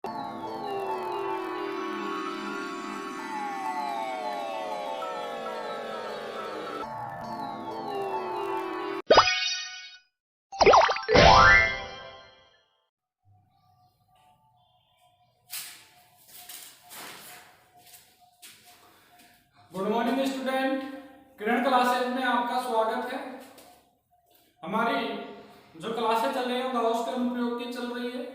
Good morning student, किरण classes में आपका स्वागत है। हमारी जो क्लासेज चल रही है वो गाउस के अनुप्रयोग की चल रही है।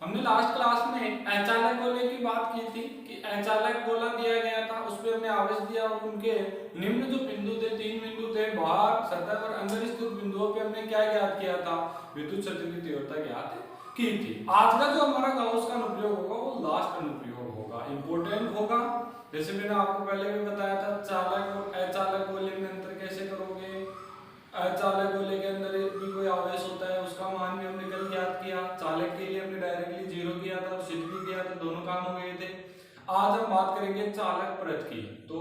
हमने लास्ट क्लास में अचालक गोले की बात की थी कि अचालक गोला दिया गया था, उस पर हमने आवेश दिया और उनके निम्न जो बिंदु थे, 3 बिंदु थे, बाहर, सतह और अंदर स्थित बिंदुओं पे हमने क्या ज्ञात किया था? विद्युत क्षेत्र की तीव्रता ज्ञात की थी। आज का जो हमारा गाउस का अनुप्रयोग होगा वो लास्ट अनुप्रयोग होगा, इंपोर्टेंट होगा। जैसे मैंने आपको पहले भी बताया था, चालक और अचालक गोले में अंतर कैसे करोगे। अचालक गोले के अंदर भी कोई आवेश होता है, उसका मान भी हमने कल ज्ञात किया। चालक के लिए हमने डायरेक्टली 0 किया था और सिद्ध भी किया था, दोनों काम हो गए थे। आज हम बात करेंगे चालक परत की। तो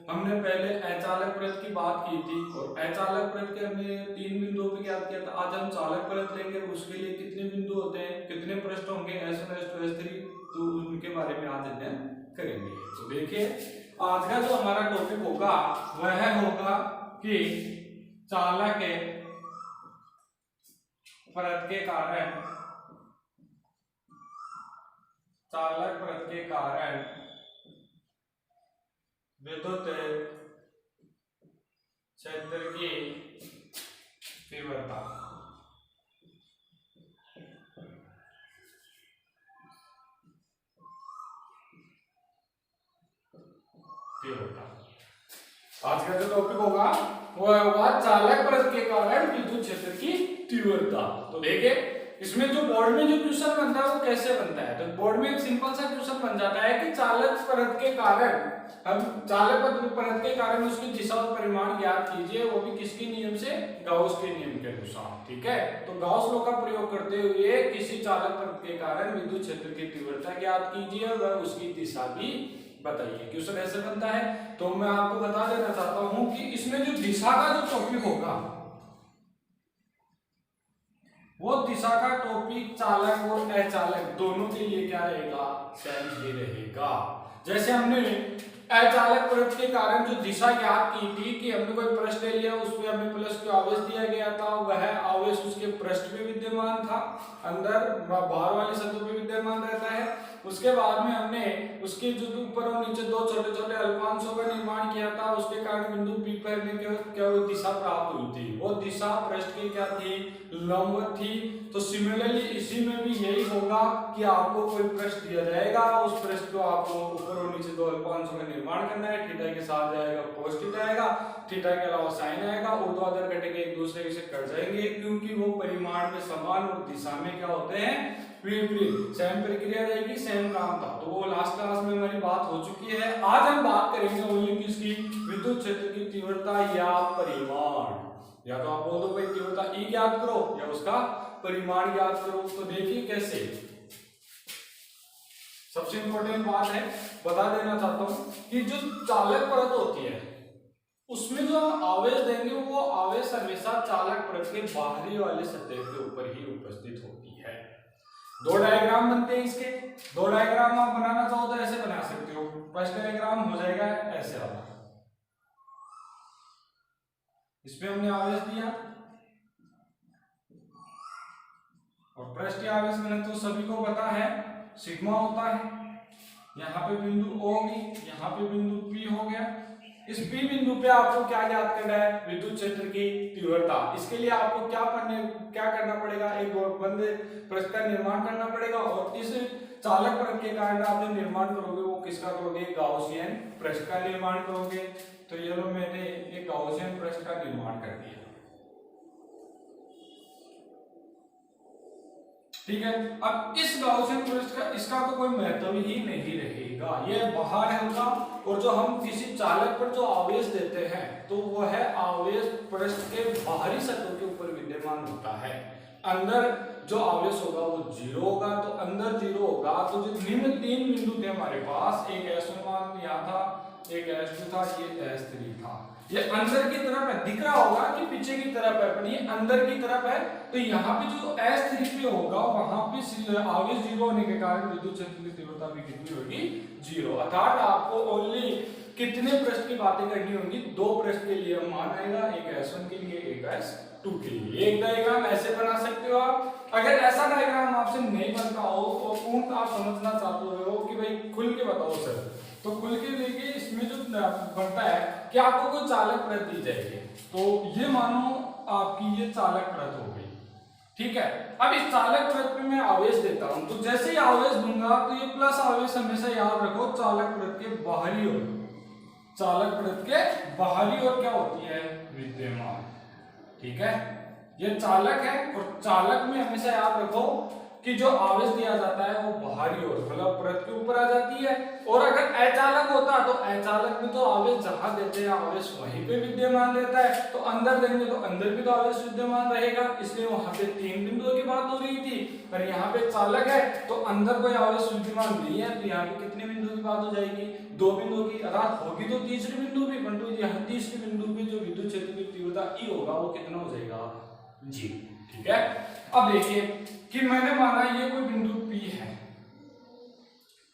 हमने पहले अचालक परत की बात की थी और अचालक परत के हमने 3 बिंदुओं पे ज्ञात किया था। आज हम चालक परत लेंगे, उसके लिए कितने बिंदु होते हैं, कितने पृष्ठ होंगे, S1 S2 S3, तो उनके बारे में आज अध्ययन करेंगे। तो देखिए, आज का जो हमारा टॉपिक होगा वह होगा कि चालक परत के कारण, चालक परत के कारण विद्युत क्षेत्र की तीव्रता। आज का जो टॉपिक होगा वो होगा चालक परत के कारण विद्युत क्षेत्र की तीव्रता। तो देखिए, इसमें जो बोर्ड में जो क्वेश्चन बनता है वो कैसे बनता है। तो बोर्ड में एक सिंपल सा क्वेश्चन बन जाता है कि चालक परत के कारण, हम चालक परत के कारण उसकी दिशा और परिमाण ज्ञात कीजिए, वो भी किसके नियम से? गाउस के नियम के अनुसार। ठीक है, तो गाउस लॉ का प्रयोग करते हुए किसी चालक परत के कारण विद्युत क्षेत्र की तीव्रता ज्ञात कीजिए और उसकी दिशा भी बताइए। क्वेश्चन ऐसे बनता है। तो मैं आपको बता देना चाहता हूं कि इसमें जो दिशा का जो टॉपिक होगा वो दिशा का टॉपिक चालक और अचालक दोनों के लिए क्या रहेगा? सेम ही रहेगा। जैसे हमने अचालक परत के कारण जो दिशा ज्ञात की थी कि हमने कोई पृष्ठ ले लिया, उस पर हमें प्लस का आवेश दिया गया था, वह आवेश उसके पृष्ठ पे विद्यमान था, अंदर बाहर वाली सतह पे विद्यमान रहता है। उसके बाद में हमने उसके जो ऊपर और नीचे दो छोटे छोटे अल्पांशों का निर्माण किया था, उसके कारण बिंदु P पर में क्या दिशा प्राप्त हुई थी, वो दिशा पृष्ठ की क्या थी? लंबवत थी। तो सिमिलरली इसी में भी यही होगा कि आपको कोई पृष्ठ दिया जाएगा, उस पृष्ठ को आपको ऊपर और नीचे दो अल्पांशों का निर्माण करना है। थीटा के साथ जाएगा cos थीटा आएगा, थीटा के अलावा साइन आएगा, ऊर्ध्वाधर घटक एक दूसरे से कट जाएंगे क्योंकि वो परिमाण में समान और दिशा में क्या होते हैं? विपरीत। सेम प्रक्रिया रहेगी, सेम काम था। तो वो लास्ट क्लास में हमारी बात हो चुकी है। आज हम बात करेंगे ओनली किसकी? विद्युत क्षेत्र की तीव्रता या परिमाण। या तो आप बोल दो भाई तीव्रता E ज्ञात करो या उसका परिमाण ज्ञात करो। तो देखिए कैसे, सबसे इंपॉर्टेंट बात है, बता देना चाहता हूं कि जो चालक परत होती है उसमें जो हम आवेश देंगे वो आवेश हमेशा चालक परत के बाहरी वाले सतह के ऊपर ही उपस्थित होती है। दो डायग्राम बनते हैं इसके। दो डायग्राम आप बनाना चाहो तो ऐसे बना सकते हो। फर्स्ट डायग्राम हो जाएगा ऐसे वाला, इसमें हमने आवेश दिया और पृष्ठीय आवेश घनत्व तो सभी को पता है, सिग्मा होता है। यहाँ पे बिंदु O होगी, यहाँ पे बिंदु P हो गया। इस P बिंदु पे आपको क्या ज्ञात करना है? विद्युत क्षेत्र की तीव्रता। इसके लिए आपको क्या करना पड़ेगा? एक बंद पृष्ठ का निर्माण करना पड़ेगा और इस चालक परत के कारण आप जो निर्माण करोगे वो किसका करोगे? गाउसियन पृष्ठ का निर्माण करोगे। तो ये लो, मैंने एक गाउसियन पृष्ठ का निर्माण कर दिया। ठीक है, अब इस गाउसियन पृष्ठ का इसका तो कोई महत्व ही नहीं रहेगा, ये बाहर होगा। और जो हम किसी चालक पर जो आवेश देते हैं तो वह आवेश पृष्ठ के बाहरी सतह के ऊपर विद्यमान होता है। अंदर जो आवेश होगा वो 0 होगा। तो अंदर 0 होगा तो जो निम्न 3 बिंदु थे हमारे पास, एक S1 यहाँ था, एक S2 था, ये S3 था। ये अंदर की तरफ है, दिख रहा होगा कि पीछे की तरफ है, पर ये अंदर की तरफ है। तो यहाँ पे जो S3 पे होगा वहां पे आवेश जीरो होने के कारण विद्युत क्षेत्र की तीव्रता भी कितनी होगी, जीरो। अर्थात आपको ओनली कितने पृष्ठ की बातें करनी होगी, दो पृष्ठ के लिए मान आएगा, एक S1 के लिए, एक S2 के लिए। एक डायग्राम ऐसे बना सकते हो आप। अगर ऐसा डायग्राम आपसे नहीं बनता हो तो पूर्ण आप समझना चाहते हो कि भाई खुल के बताओ सर, तो खुल के देखिए इसमें जो बनता है कि आपको कोई चालक प्रत दी जाएगी, तो ये मानो आपकी ये चालक प्रत हो गई, ठीक है। अब इस चालक प्रत पे मैं आवेश देता हूं, तो जैसे ही आवेश दूंगा तो ये प्लस आवेश हमेशा याद रखो चालक प्रत के बाहरी ओर, चालक प्रत के बाहरी ओर क्या होती है, विद्यमान, ठीक है। ये चालक है और चालक में हमेशा याद रखो कि जो आवेश दिया जाता है वो बाहरी ओर मतलब प्रत के ऊपर आ जाती है। और अगर अचालक होता तो अचालक में तो आवेश जहां देते हैं आवेश वहीं पे विद्यमान रहता है, तो अंदर देंगे तो अंदर भी तो आवेश विद्यमान रहेगा, इसलिए वहां पे 3 बिंदुओं की बात हो रही थी। पर यहाँ पे चालक है तो अंदर कोई आवेश विद्यमान नहीं है, तो यहाँ पे कितने बिंदुओं की बात हो जाएगी, 2 बिंदुओं की। अर्थात होगी तो तीसरे बिंदु भी, परंतु यहाँ तीसरे बिंदु पे जो विद्युत क्षेत्र की तीव्रता E होगा वो कितना हो जाएगा, जी, ठीक है। अब देखिए कि मैंने माना ये कोई बिंदु P है,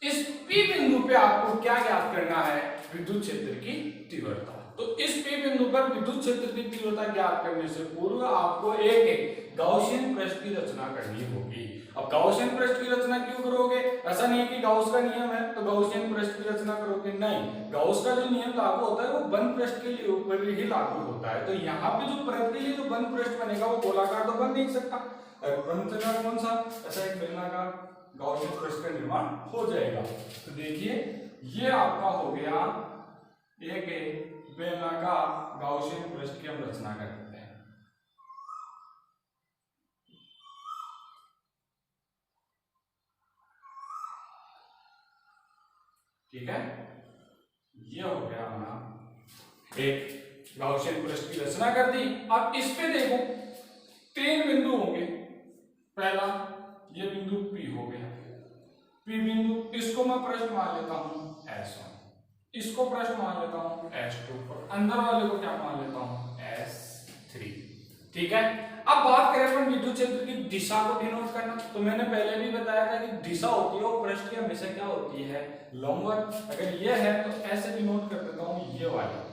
इस P बिंदु पे आपको क्या ज्ञात करना है, विद्युत क्षेत्र की तीव्रता। तो इस P बिंदु पर विद्युत क्षेत्र की तीव्रता ज्ञात करने से पूर्व आपको एक गाउसियन पृष्ठ की रचना करनी होगी। अब गाउसियन पृष्ठ की रचना क्यों करोगे, ऐसा नहीं है कि गाउस का नियम है तो गाउसियन पृष्ठ की रचना करोगे, नहीं। गाउस का जो नियम लागू होता है वो बंद पृष्ठ के लिए ऊपर ही लागू होता है। तो यहाँ पे जो प्रत के लिए जो बंद पृष्ठ बनेगा वो गोलाकार तो बन नहीं सकता, बनता कौन सा, ऐसा एक बेलनाकार गाउसियन पृष्ठ का निर्माण हो जाएगा। तो देखिए ये आपका हो गया एक बेलनाकार गाउसियन पृष्ठ की हम रचना करते हैं, ठीक है। ये हो गया हमारा एक गाउसियन पृष्ठ की रचना कर दी। अब इस पे देखो 3 बिंदु होंगे, पहला ये बिंदु P हो गया, P बिंदु, इसको मैं पृष्ठ मान लेता हूं S1, इसको पृष्ठ मान लेता हूं S2 और अंदर वाले को क्या मान लेता हूं S3, ठीक है। अब बात करें अपन विद्युत क्षेत्र की दिशा को डिनोट करना, तो मैंने पहले भी बताया था कि दिशा होती है वो पृष्ठ की हमेशा क्या होती है, लंबवत। अगर ये है तो ऐसे डिनोट कर देता हूं ये वाला,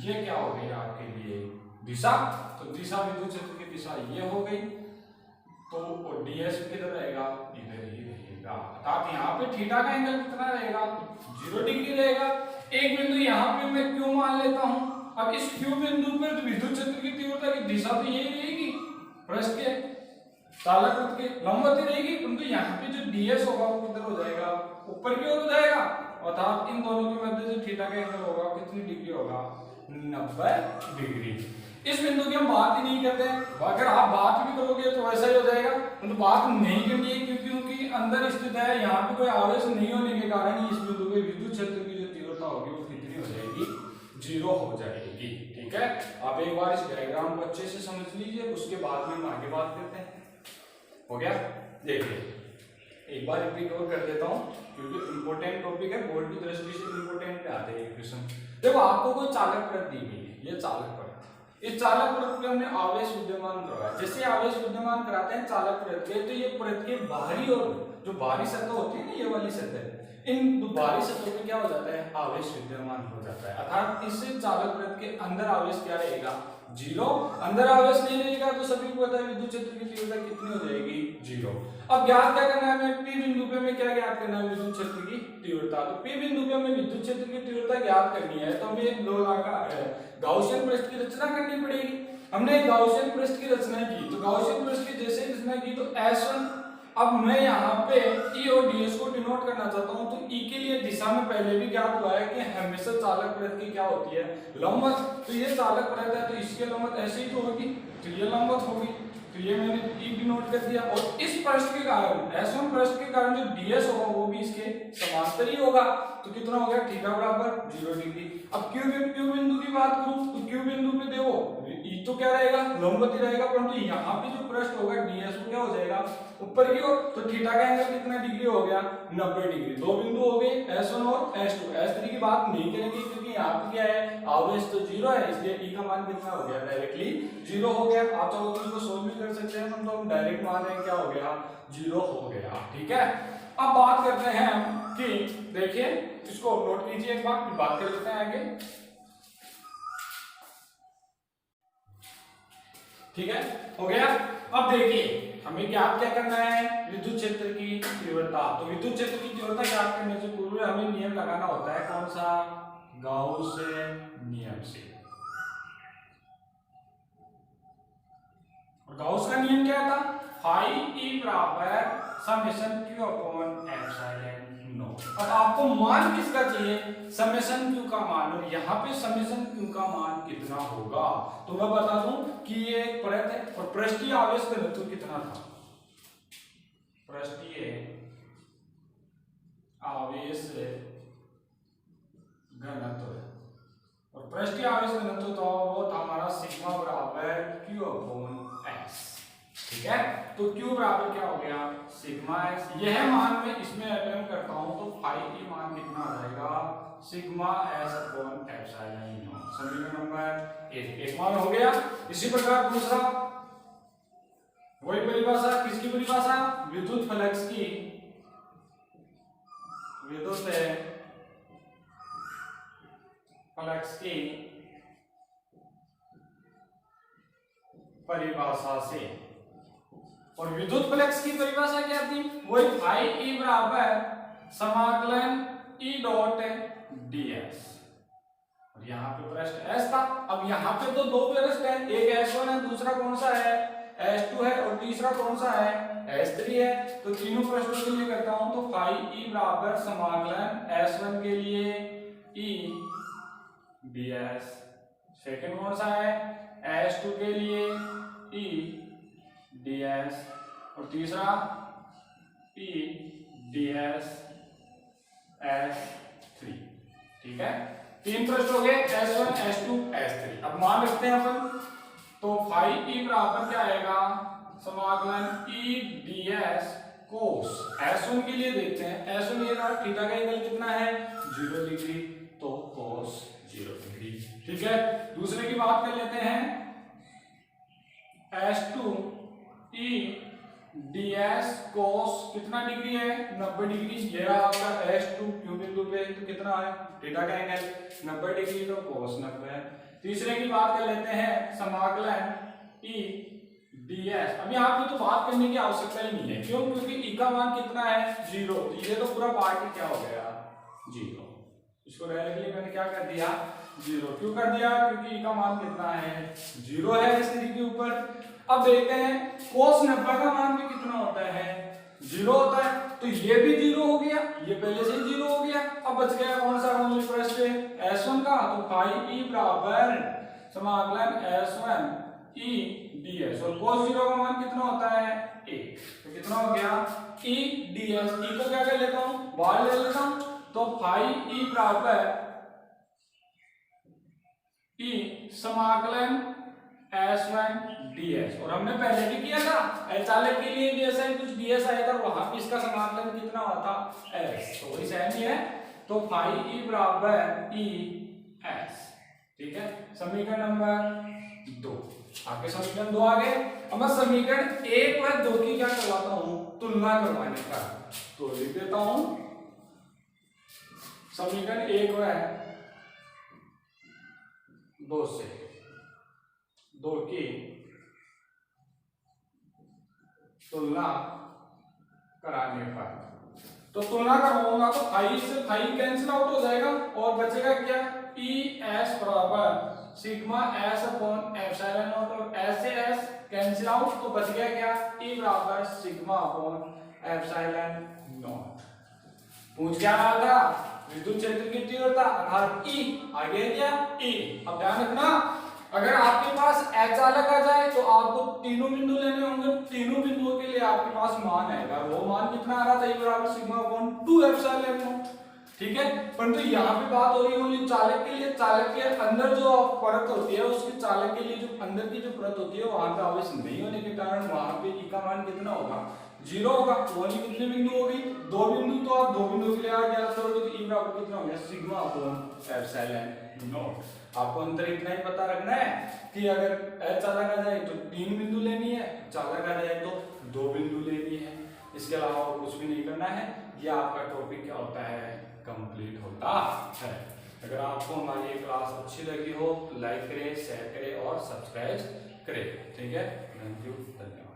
ये क्या हो गई आपके लिए दिशा। तो दिशा विद्युत क्षेत्र की दिशा ये हो गई, तो ds किधर रहेगा, इधर ही रहेगा। अर्थात यहाँ पे थीटा का एंगल कितना रहेगा, 0 डिग्री रहेगा। एक बिंदु यहाँ पे मैं क्यों मान लेता हूँ, अब इस Q बिंदु पर विद्युत क्षेत्र की तीव्रता की दिशा तो यही रहेगी, पृष्ठ के चालक प्रत के लंबवत ही रहेगी, परंतु यहाँ पे जो ds होगा वो किधर हो जाएगा, ऊपर की ओर हो जाएगा। अर्थात इन दोनों के मध्य जो थीटा का एंगल होगा कितनी डिग्री होगा, 90 डिग्री। इस बिंदु की हम बात ही नहीं करते, अगर आप बात भी करोगे तो वैसा ही हो जाएगा, तो बात नहीं करनी है क्योंकि अंदर स्थित है, यहाँ पे कोई आवेश नहीं होने के कारण इस बिंदु पे विद्युत क्षेत्र की जो तीव्रता होगी वो कितनी हो जाएगी, 0 हो जाएगी, ठीक है। आप एक बार इस डायग्राम को अच्छे से समझ लीजिए, उसके बाद में हम आगे बात करते हैं। हो गया, देखिए एक बार रिपीट और कर देता हूँ क्योंकि इंपॉर्टेंट टॉपिक है, बोर्ड की दृष्टि से इंपॉर्टेंट आते हैं क्वेश्चन। देखो आपको कोई चालक प्रत दी गई है, ये चालक प्रत, इस चालक प्रत पे हमने आवेश विद्यमान करवाया। जैसे आवेश विद्यमान कराते हैं चालक प्रत के, तो ये प्रत के बाहरी और जो बाहरी सतह होती है ना, ये वाली सतह, इन बाहरी सतहों पे क्या हो जाता है, आवेश विद्यमान हो जाता है। अर्थात इससे चालक प्रत के अंदर आवेश क्या रहेगा, 0। अंदर आवेश नहीं रहेगा तो सभी को पता है विद्युत क्षेत्र की तीव्रता कितनी हो जाएगी, 0। अब ज्ञात क्या करना है हमें, P बिंदु पे हमें क्या ज्ञात करना है, विद्युत क्षेत्र की तीव्रता। तो P बिंदु पे हमें विद्युत क्षेत्र की तीव्रता ज्ञात करनी है तो हमें गाउसियन पृष्ठ की रचना करनी पड़ेगी। हमने गाउसियन पृष्ठ की रचना की, तो गाउसियन पृष्ठ की जैसे रचना की तो S1, अब मैं यहाँ पे E और ds को डिनोट करना चाहता हूँ, तो E के लिए दिशा में पहले भी ज्ञात हुआ है कि हमेशा चालक प्रत की क्या होती है, लंबवत। तो ये चालक प्रत है तो इसके लंबवत ऐसे ही तो होगी, तो ये लंबवत होगी, तो ये मैंने E डिनोट कर दिया। और इस पृष्ठ के कारण S1 पृष्ठ के कारण जो ds होगा वो भी इसके समांतर ही होगा। तो कितना हो गया थीटा बराबर 0 डिग्री। अब क्यू बिंदु की बात करूं तो क्यू बिंदु पे देखो ई तो क्या रहेगा लंबवती रहेगा, परंतु यहाँ पे जो पृष्ठ होगा डीएस वो क्या हो जाएगा ऊपर की ओर, तो थीटा का एंगल कितना डिग्री हो गया 90 डिग्री। दो बिंदु हो गए S1 और S2। S3 की बात नहीं करेंगे क्योंकि यहाँ पे क्या है आवेश तो 0 है, इसलिए ई का मान कितना हो गया डायरेक्टली 0 हो गया। आप चाहो तो इसको सोल्व भी कर सकते हैं, तो हम डायरेक्ट मान रहे हैं क्या हो गया 0 हो गया। ठीक है, अब बात करते हैं कि देखिए इसको नोट कीजिए एक बार, फिर बात कर लेते हैं आगे। ठीक है, हो गया। अब देखिए हमें ज्ञात क्या करना है विद्युत क्षेत्र की तीव्रता। तो विद्युत क्षेत्र की तीव्रता ज्ञात करने से पूर्व हमें नियम लगाना होता है, कौन सा गाउस नियम से। और गाउस का नियम क्या था फाई ई बराबर summation Q upon epsilon not. अब आपको मान किसका चाहिए समेशन क्यू का मान, और यहाँ पे समेशन क्यू का मान कितना होगा। तो मैं बता दूं कि ये एक परत है और पृष्ठीय आवेश घनत्व कितना था, पृष्ठीय आवेश घनत्व, और पृष्ठीय आवेश घनत्व तो वो था हमारा सिग्मा बराबर क्यू अपॉन एस। ठीक है, तो Q बराबर क्या हो गया सिग्मा एक्स। यह मान मैं इसमें अप्लाई करता हूं तो फाई की मान कितना आ जाएगा sigma S upon epsilon not. समीकरण नंबर एक मान हो गया। इसी प्रकार दूसरा वही परिभाषा, किसकी परिभाषा विद्युत फ्लक्स की, विद्युत फ्लक्स की परिभाषा से। और विद्युत फ्लक्स की परिभाषा क्या थी वही फाई ई बराबर समाकलन ई डॉट डीएस, और यहाँ पे पृष्ठ एस था। अब यहाँ पे तो दो पृष्ठ है, एक S1 है, दूसरा कौन सा है S2 है, और तीसरा कौन सा है S3 है। तो तीनों पृष्ठों के लिए करता हूं तो फाई ई बराबर समाकलन S1 के लिए ई डीएस, सेकंड कौन सा है S2 के लिए ई ds, और तीसरा ई ds S3। ठीक है, तीन पृष्ठ हो गए S1 S2 S3। अब मान रखते हैं अपन, तो फाई ई बराबर क्या आएगा समाकलन ई ds कोस S1 के लिए देखते हैं। S1 ये रहा, थीटा का एंगल कितना है 0 डिग्री, तो कोस 0 डिग्री। ठीक है, दूसरे की बात कर लेते हैं S2 ई ds कोस कितना डिग्री है 90 डिग्री। ये रहा आपका S2 क्यू बिंदु पे, तो कितना है थीटा का एंगल 90 डिग्री, तो कोस 90 है। तीसरे की बात कर लेते हैं समाकलन ई ds। अब यहाँ पे तो बात करने की आवश्यकता ही नहीं है, क्यों क्योंकि ई का मान कितना है 0, तो ये तो पूरा पार्ट क्या हो गया 0। इसको रहने के लिए मैंने क्या कर दिया 0। क्यों कर दिया क्योंकि ई का मान कितना है 0 है इस के ऊपर। अब देखते हैं cos 90 का मान भी कितना होता है 0 होता है, तो ये भी 0 हो गया, ये पहले से ही 0 हो गया। अब बच गया कौन सा ओनली पृष्ठ S1 का, तो फाई ई बराबर समाकलन S1 ई ds, और cos 0 का मान कितना होता है 1, तो कितना हो गया ई ds। ई को क्या कर लेता हूं बाहर ले लेता हूं, तो फाई ई बराबर ई समाकलन S1 ds, और हमने पहले भी किया था चालक के लिए भी ऐसा ही कुछ ds आया था, वहां पे इसका समाकलन कितना हुआ था s, तो वही सेम ही है। तो फाई ई बराबर ई s। ठीक है, समीकरण नंबर 2 आपके समीकरण 2 आ गए। अब मैं समीकरण 1 और 2 की क्या करवाता हूं तुलना करवाने का, तो लिख देता हूं समीकरण 1 और 2 से 2 की तुलना कराने पर, तो तुलना करवाऊंगा तो फाई से फाई कैंसिल आउट हो जाएगा और बचेगा क्या ई एस बराबर sigma S upon epsilon not, और एस से एस कैंसिल आउट, तो बच गया क्या ई बराबर सिग्मा अपॉन एप्सिलॉन नॉट। पूछ क्या रहा था विद्युत क्षेत्र की तीव्रता अर्थात ई, आगे क्या ई। अब ध्यान रखना अगर आपके पास अचालक आ जाए तो आपको तीनों बिंदु लेने होंगे, तीनों बिंदुओं के लिए आपके पास मान आएगा, वो मान कितना आ रहा था ई बराबर सिग्मा अपॉन 2 एप्सिलॉन नॉट। ठीक है। परंतु यहाँ पे बात हो रही है चालक के लिए, चालक के अंदर जो परत होती है उसकी चालक के लिए जो अंदर की जो परत होती है वहां पे आवेश नहीं होने के कारण वहां पे ई का मान कितना होगा, 0 होगा। वही कितने बिंदु होगी, 2 बिंदु। तो आप 2 बिंदु के लिए आगे ज्ञात करोगे तो ई बराबर कितना हो गया, सिग्मा अपॉन एप्सिलॉन नॉट। आपको अंतर इतना ही पता रखना है कि अगर एच चालक आ जाए तो 3 बिंदु लेनी है, चालक आ जाए तो 2 बिंदु लेनी है। इसके अलावा और कुछ भी नहीं करना है। ये आपका टॉपिक क्या होता है, कंप्लीट होता है। अगर आपको हमारी ये क्लास अच्छी लगी हो तो लाइक करें, शेयर करें और सब्सक्राइब करें। ठीक है, थैंक यू, धन्यवाद।